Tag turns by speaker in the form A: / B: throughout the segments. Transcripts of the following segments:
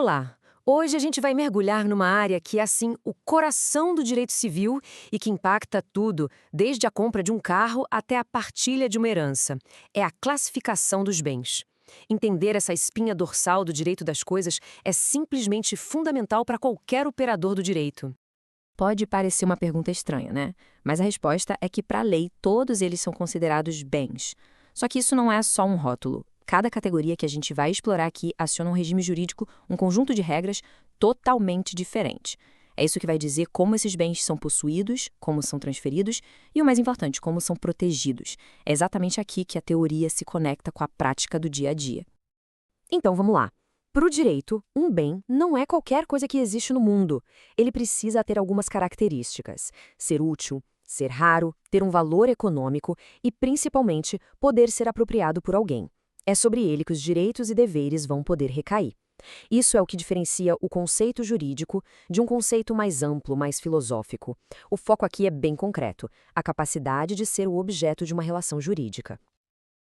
A: Olá! Hoje a gente vai mergulhar numa área que é, assim, o coração do direito civil e que impacta tudo, desde a compra de um carro até a partilha de uma herança. É a classificação dos bens. Entender essa espinha dorsal do direito das coisas é simplesmente fundamental para qualquer operador do direito.
B: Pode parecer uma pergunta estranha, né? Mas a resposta é que, para a lei, todos eles são considerados bens. Só que isso não é só um rótulo. Cada categoria que a gente vai explorar aqui aciona um regime jurídico, um conjunto de regras totalmente diferente. É isso que vai dizer como esses bens são possuídos, como são transferidos e, o mais importante, como são protegidos. É exatamente aqui que a teoria se conecta com a prática do dia a dia.
A: Então vamos lá. Para o direito, um bem não é qualquer coisa que existe no mundo. Ele precisa ter algumas características: ser útil, ser raro, ter um valor econômico e, principalmente, poder ser apropriado por alguém. É sobre ele que os direitos e deveres vão poder recair. Isso é o que diferencia o conceito jurídico de um conceito mais amplo, mais filosófico. O foco aqui é bem concreto: a capacidade de ser o objeto de uma relação jurídica.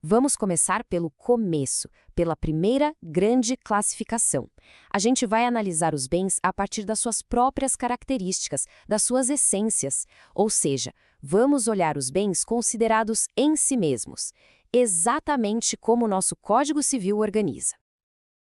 A: Vamos começar pelo começo, pela primeira grande classificação. A gente vai analisar os bens a partir das suas próprias características, das suas essências. Ou seja, vamos olhar os bens considerados em si mesmos, exatamente como o nosso Código Civil organiza.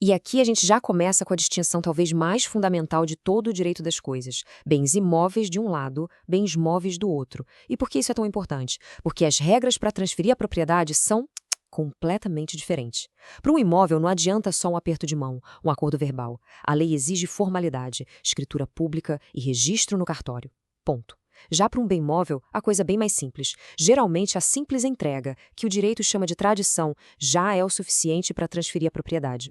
A: E aqui a gente já começa com a distinção talvez mais fundamental de todo o direito das coisas: bens imóveis de um lado, bens móveis do outro. E por que isso é tão importante? Porque as regras para transferir a propriedade são completamente diferentes. Para um imóvel não adianta só um aperto de mão, um acordo verbal. A lei exige formalidade, escritura pública e registro no cartório. Ponto. Já para um bem móvel, a coisa é bem mais simples. Geralmente, a simples entrega, que o direito chama de tradição, já é o suficiente para transferir a propriedade.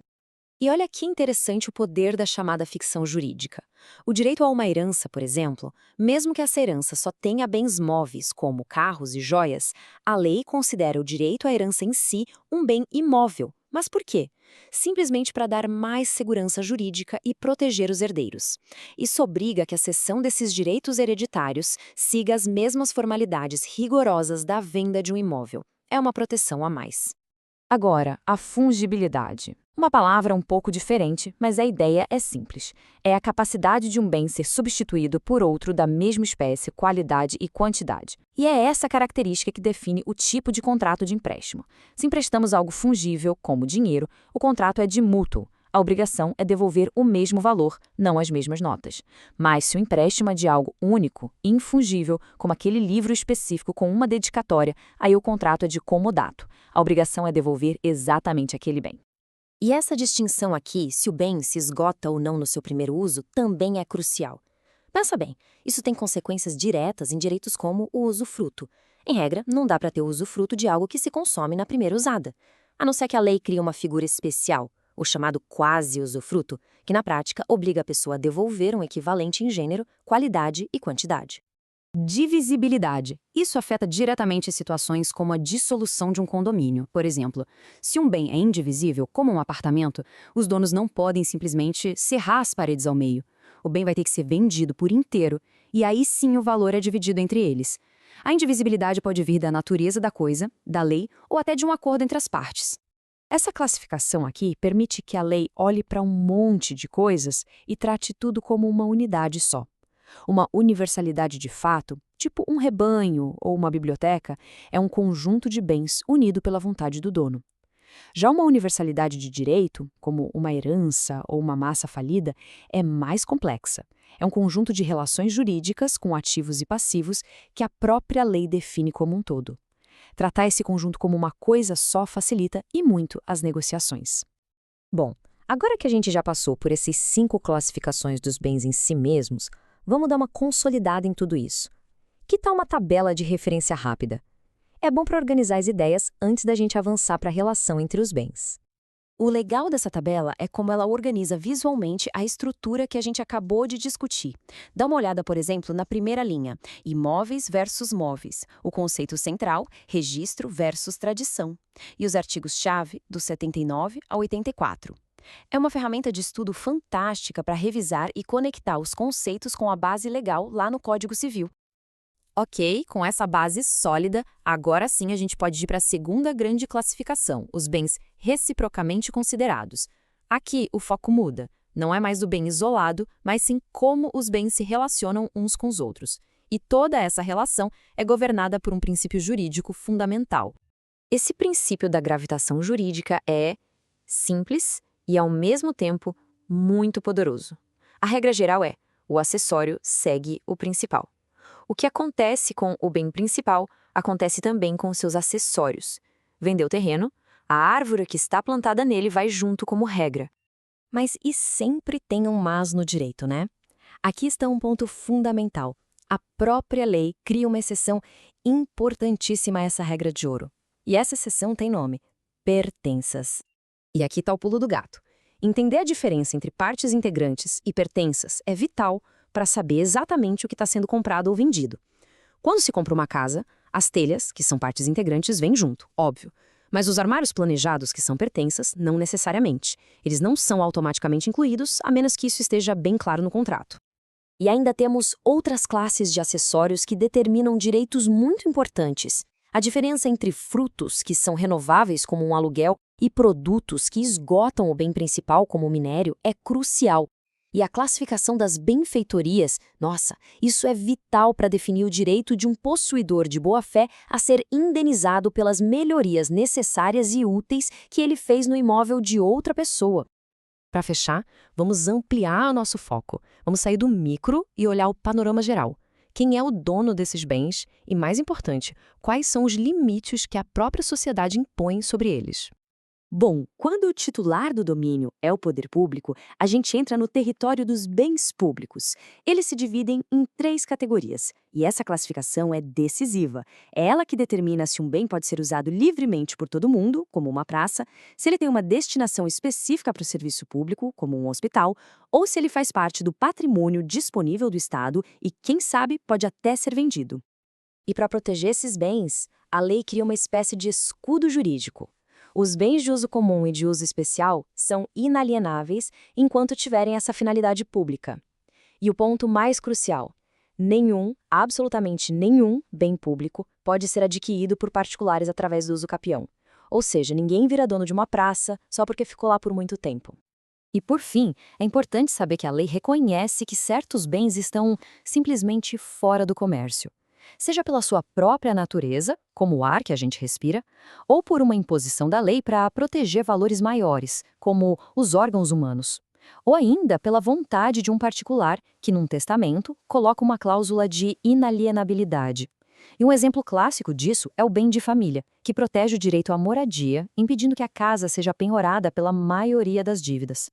A: E olha que interessante o poder da chamada ficção jurídica. O direito a uma herança, por exemplo, mesmo que essa herança só tenha bens móveis, como carros e joias, a lei considera o direito à herança em si um bem imóvel. Mas por quê? Simplesmente para dar mais segurança jurídica e proteger os herdeiros. Isso obriga que a cessão desses direitos hereditários siga as mesmas formalidades rigorosas da venda de um imóvel. É uma proteção a mais.
B: Agora, a fungibilidade. Uma palavra um pouco diferente, mas a ideia é simples. É a capacidade de um bem ser substituído por outro da mesma espécie, qualidade e quantidade. E é essa característica que define o tipo de contrato de empréstimo. Se emprestamos algo fungível, como dinheiro, o contrato é de mútuo. A obrigação é devolver o mesmo valor, não as mesmas notas. Mas se o empréstimo é de algo único, infungível, como aquele livro específico com uma dedicatória, aí o contrato é de comodato. A obrigação é devolver exatamente aquele bem.
A: E essa distinção aqui, se o bem se esgota ou não no seu primeiro uso, também é crucial. Pensa bem, isso tem consequências diretas em direitos como o usufruto. Em regra, não dá para ter o usufruto de algo que se consome na primeira usada, a não ser que a lei crie uma figura especial, o chamado quase-usufruto, que na prática obriga a pessoa a devolver um equivalente em gênero, qualidade e quantidade.
B: Divisibilidade. Isso afeta diretamente situações como a dissolução de um condomínio. Por exemplo, se um bem é indivisível, como um apartamento, os donos não podem simplesmente serrar as paredes ao meio. O bem vai ter que ser vendido por inteiro, e aí sim o valor é dividido entre eles. A indivisibilidade pode vir da natureza da coisa, da lei ou até de um acordo entre as partes. Essa classificação aqui permite que a lei olhe para um monte de coisas e trate tudo como uma unidade só. Uma universalidade de fato, tipo um rebanho ou uma biblioteca, é um conjunto de bens unido pela vontade do dono. Já uma universalidade de direito, como uma herança ou uma massa falida, é mais complexa. É um conjunto de relações jurídicas com ativos e passivos que a própria lei define como um todo. Tratar esse conjunto como uma coisa só facilita e muito as negociações.
A: Bom, agora que a gente já passou por essas 5 classificações dos bens em si mesmos, vamos dar uma consolidada em tudo isso. Que tal uma tabela de referência rápida? É bom para organizar as ideias antes da gente avançar para a relação entre os bens. O legal dessa tabela é como ela organiza visualmente a estrutura que a gente acabou de discutir. Dá uma olhada, por exemplo, na primeira linha, imóveis versus móveis, o conceito central, registro versus tradição, e os artigos-chave do 79 ao 84. É uma ferramenta de estudo fantástica para revisar e conectar os conceitos com a base legal lá no Código Civil. Ok, com essa base sólida, agora sim a gente pode ir para a segunda grande classificação, os bens reciprocamente considerados. Aqui o foco muda.
B: Não é mais do bem isolado, mas sim como os bens se relacionam uns com os outros. E toda essa relação é governada por um princípio jurídico fundamental. Esse princípio da gravitação jurídica é simples e, ao mesmo tempo, muito poderoso. A regra geral é: o acessório segue o principal. O que acontece com o bem principal acontece também com seus acessórios. Vendeu terreno, a árvore que está plantada nele vai junto como regra.
A: Mas e sempre tem um mas no direito, né? Aqui está um ponto fundamental. A própria lei cria uma exceção importantíssima a essa regra de ouro. E essa exceção tem nome: pertenças. E aqui está o pulo do gato. Entender a diferença entre partes integrantes e pertenças é vital para saber exatamente o que está sendo comprado ou vendido. Quando se compra uma casa, as telhas, que são partes integrantes, vêm junto, óbvio. Mas os armários planejados, que são pertenças, não necessariamente. Eles não são automaticamente incluídos, a menos que isso esteja bem claro no contrato. E ainda temos outras classes de acessórios que determinam direitos muito importantes. A diferença entre frutos, que são renováveis como um aluguel, e produtos que esgotam o bem principal como o minério é crucial. E a classificação das benfeitorias, nossa, isso é vital para definir o direito de um possuidor de boa-fé a ser indenizado pelas melhorias necessárias e úteis que ele fez no imóvel de outra pessoa. Para fechar, vamos ampliar o nosso foco. Vamos sair do micro e olhar o panorama geral. Quem é o dono desses bens e, mais importante, quais são os limites que a própria sociedade impõe sobre eles? Bom, quando o titular do domínio é o poder público, a gente entra no território dos bens públicos. Eles se dividem em 3 categorias, e essa classificação é decisiva. É ela que determina se um bem pode ser usado livremente por todo mundo, como uma praça, se ele tem uma destinação específica para o serviço público, como um hospital, ou se ele faz parte do patrimônio disponível do Estado e, quem sabe, pode até ser vendido. E para proteger esses bens, a lei cria uma espécie de escudo jurídico. Os bens de uso comum e de uso especial são inalienáveis enquanto tiverem essa finalidade pública. E o ponto mais crucial: nenhum, absolutamente nenhum, bem público pode ser adquirido por particulares através do uso capião. Ou seja, ninguém vira dono de uma praça só porque ficou lá por muito tempo. E, por fim, é importante saber que a lei reconhece que certos bens estão simplesmente fora do comércio. Seja pela sua própria natureza, como o ar que a gente respira, ou por uma imposição da lei para proteger valores maiores, como os órgãos humanos. Ou ainda pela vontade de um particular que, num testamento, coloca uma cláusula de inalienabilidade. E um exemplo clássico disso é o bem de família, que protege o direito à moradia, impedindo que a casa seja penhorada pela maioria das dívidas.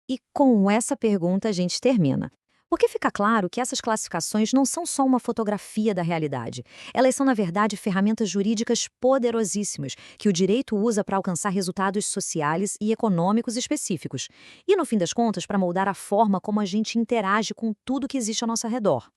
A: E com essa pergunta a gente termina. Porque fica claro que essas classificações não são só uma fotografia da realidade. Elas são, na verdade, ferramentas jurídicas poderosíssimas que o direito usa para alcançar resultados sociais e econômicos específicos. E, no fim das contas, para moldar a forma como a gente interage com tudo que existe ao nosso redor.